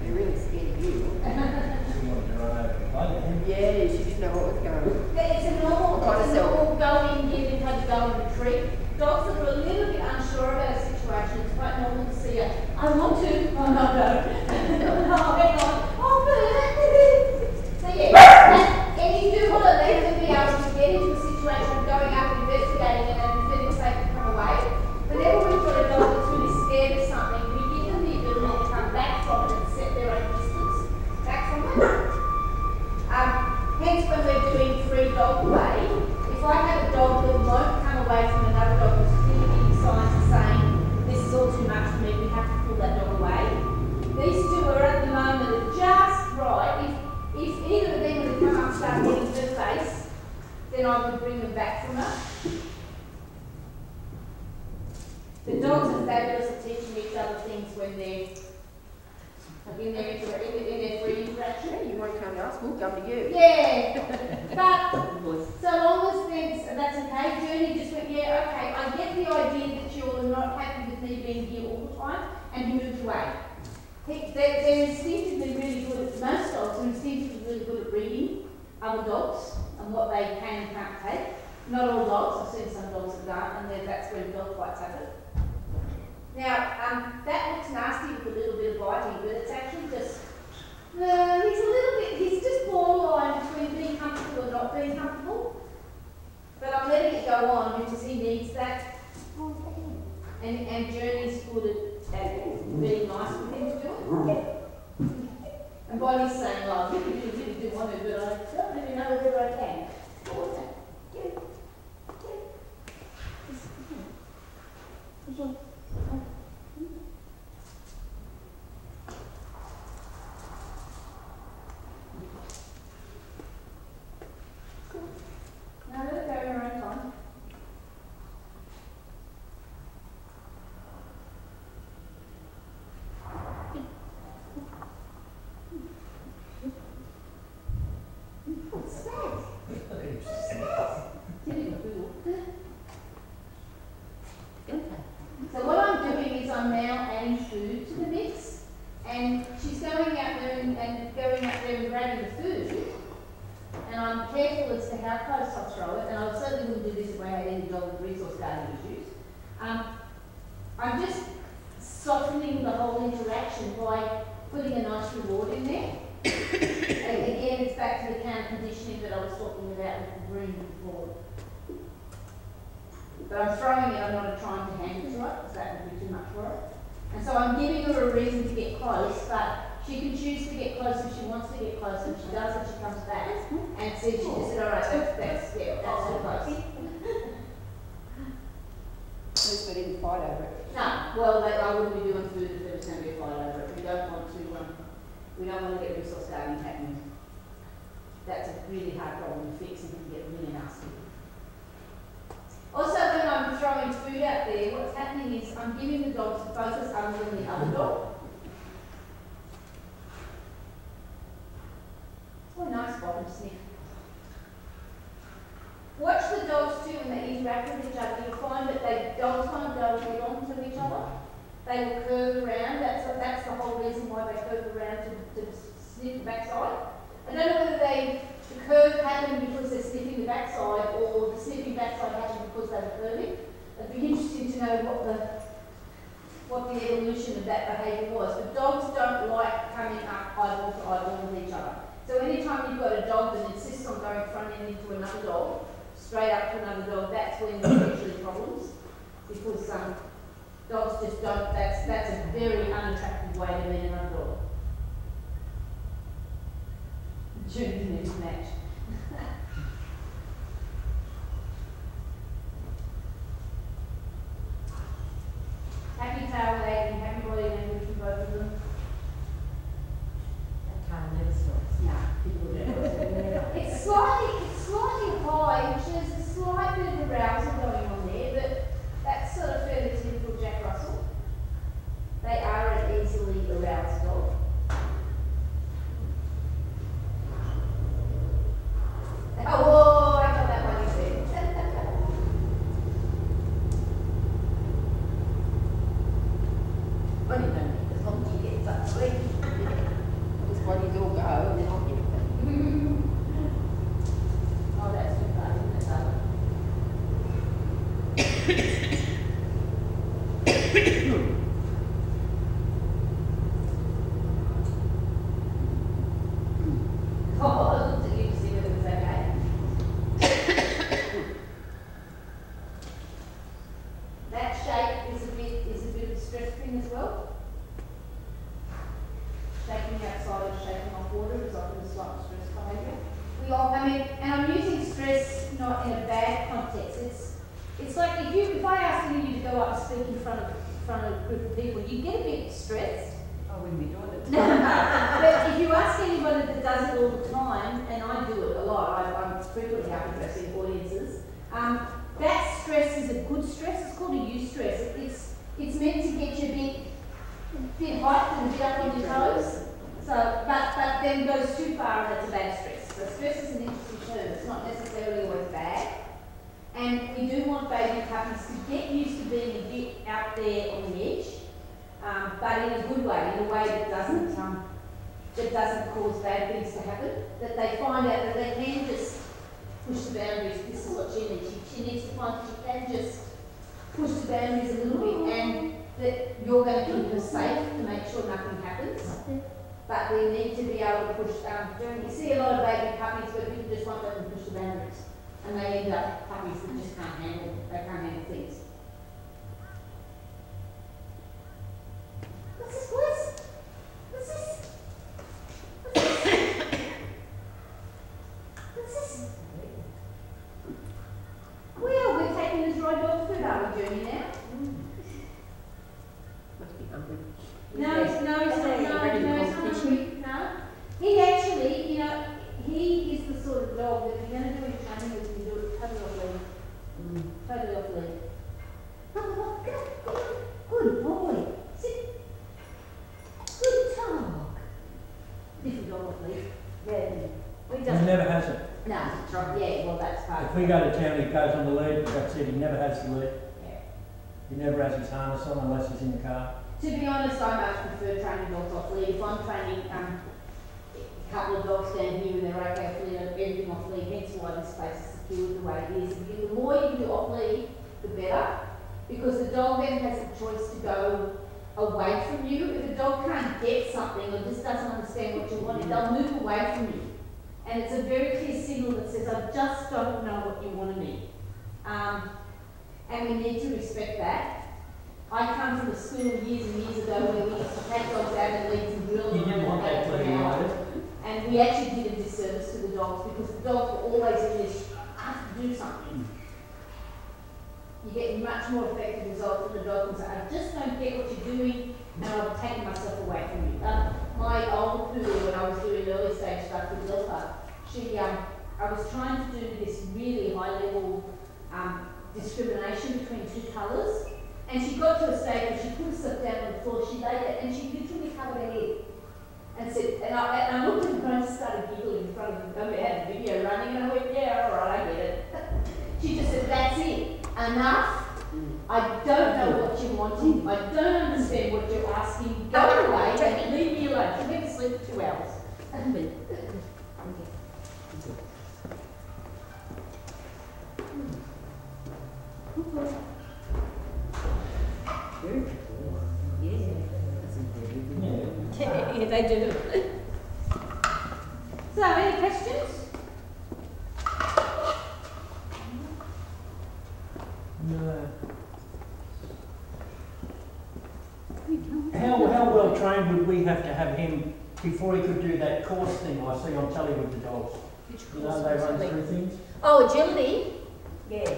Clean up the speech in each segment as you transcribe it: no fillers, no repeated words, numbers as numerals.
They're really scared of you. She wanted to run over the plane. Yeah, she didn't know what was going on. It's a normal go in, give and have to go and retreat. Dogs that are a little bit unsure about a situation, it's quite normal to see a, I want to, oh no, no. Oh, hang on. Oh, so yeah, and you do want to let them be able to get into a situation of going up and investigating it and feeling safe to come away. Whenever we've got a dog that's really scared of something, we give them the ability to come back from it and set their own distance back from it. Hence when we're doing free dog play, if I have a dog that won't come away from another dog who's clearly giving signs of saying, this is all too much for me, we have to pull that dog away. These two are at the moment just right. If either of them were to come up and start getting to the face, then I would bring them back from it. The dogs are fabulous at teaching each other things when they're in their free interaction. Yeah, you want to come to us, we'll come to you. Yeah, but so long as that's okay. Journey just went, yeah, okay, I get the idea that you're not happy with me being here all the time, and he moved away. They're instinctively really good at, most dogs are instinctively really good at reading other dogs and what they can and can't take. Not all dogs, I've seen some dogs that don't, and that's where dog fights happen. Now, that looks nasty with a little bit of biting, but it's actually just, he's just borderline between being comfortable and not being comfortable. But I'm letting it go on because he needs that. And Journey's good at being nice with him to do it. And Bonnie's saying, well, I really do want to, but I don't really know whether I can. Now let it go in your own time. What's that? So what I'm doing is I'm now adding food to the mix, and she's going out there and grabbing the food, and I'm careful as to how close I throw it, and I certainly wouldn't do this if I had any dog with resource guarding issues. I'm just softening the whole interaction by putting a nice reward in there. And again, it's back to the counter conditioning that I was talking about with the groom before. But I'm throwing it, I'm not trying to hand it to her, because that would be too much for her. And so I'm giving her a reason to get close, but she can choose to get close if she wants to get close, and she does, and she comes back and says, she just said, all right, that's too close. At least they didn't fight over it. No, well, I wouldn't be doing food if there was going to be a fight over it. We don't want to get resource guarding happening. That's a really hard problem to fix and can get really nasty. Also, when I'm throwing food out there, what's happening is I'm giving the dogs to focus other than the other dog. Oh, nice bottom sniff. Watch the dogs too when they interact with each other. You'll find that dogs won't go head on to each other. They will curve around. That's the whole reason why they curve around to sniff the backside. I don't know whether the curve happened because they're sniffing the backside or the sniffing backside happened because they were curving. It'd be interesting to know what the evolution of that behaviour was. But dogs don't like coming up eyeball to eyeball with each other. So anytime you've got a dog that insists on going front end into another dog, straight up to another dog, that's when there's usually problems. Because dogs just don't, that's a very unattractive way to meet another dog. June needs match. Happy tail wagging, happy body language from both of them. That tail never stops. No, people never. It's slightly high, which there's a slight bit of arousal going on there, but that's sort of fairly typical Jack Russell. They are an easily aroused dog. stress thing as well. Shaking outside and shaking off water is often a slight stress behaviour. And I'm using stress not in a bad context. It's like if I ask you to go up and speak in front of a group of people, you get a bit stressed. I wouldn't be doing it. But if you ask anybody that does it all the time, and I do it a lot, I'm frequently up addressing audiences, that stress is a good stress. It's called a eustress. It's meant to get you a bit hyped and a bit up on your toes. So, but then goes too far and it's a bad stress. So stress is an interesting term. It's not necessarily always bad. And we do want baby puppies to get used to being a bit out there on the edge, but in a good way, in a way that doesn't cause bad things to happen. That they find out that they can just push the boundaries. This is what she needs. She needs to find that she can just push the boundaries a little bit, and that you're going to keep her safe to make sure nothing happens. But we need to be able to push. You see a lot of baby puppies where people just want them to push the boundaries, and they end up puppies that just can't handle things. What's this, boys? What's this? What's this? What's this? Well, we're taking this dry dog food, are we, Junior, now? Must be hungry. No, he's not hungry. No. He actually, he is the sort of dog that if you're going to do his training with, you do it totally off lead. Totally off lead. Oh, good boy. Sit. Good dog. Different dog off lead. Yeah. He never has it. No, that's right. Yeah, well, that's part If of we it. go to town, he goes on the lead, that's it, he never has the lead. Yeah. He never has his harness on unless he's in the car. To be honest, I much prefer training dogs off lead. If I'm training a couple of dogs down here and they're okay off lead, everything off lead, hence why this place is secured the way it is. The more you can do off lead, the better, because the dog then has the choice to go away from you. If the dog can't get something or just doesn't understand what you want, they'll move away from you. And it's a very clear signal that says, I just don't know what you want of me. And we need to respect that. I come from a school years and years ago where we used to take dogs out and leads and drill them. You didn't want that to be honest. And we actually did a disservice to the dogs because the dogs were always in this, I have to do something. You get much more effective results when the dog can say, I just don't get what you're doing and I'm taking myself away from you. My old poodle, when I was doing early stage stuff with Delta, I was trying to do this really high level discrimination between two colours. And she got to a stage where she put herself down on the floor, she laid there and she literally covered her head. And said, and I looked at her and started giggling in front of them. We had a video running and I went, yeah, all right, I get it. She just said, that's it, enough. I don't know what you're wanting. I don't understand what you're asking. Go away and leave me alone. She went to sleep for 2 hours. Yeah, they do. So, any questions? No. How well trained would we have to have him before he could do that course thing I see on telly with the dogs? Which You know, they run through things. Oh, agility? Yeah.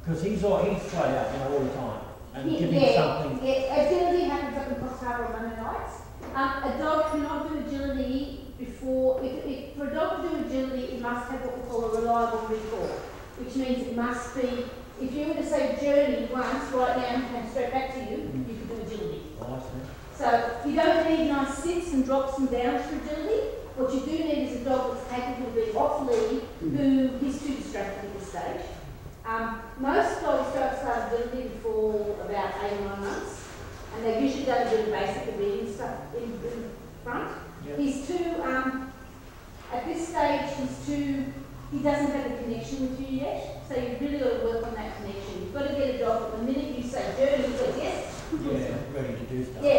Because he's flat out, all the time. And give him something. Yeah, agility happens up in Costa Harbour on Monday nights. A dog cannot do agility before, for a dog to do agility, it must have what we call a reliable recall, which means it must be, if you were to say journey once, right now, and straight back to you, you could do agility. Oh, I see. So you don't need nice sits and drops and downs for agility. What you do need is a dog that's capable of being off lead, who is too distracted at this stage. Most dogs don't start agility before about 8 or 9 months, and they usually don't do the basic reading stuff in front. Yep. He's too, at this stage, he doesn't have a connection with you yet, so you've really got to work on that connection. You've got to get a dog, the minute you say journey, he says yes. Yeah, ready to do stuff. Yeah,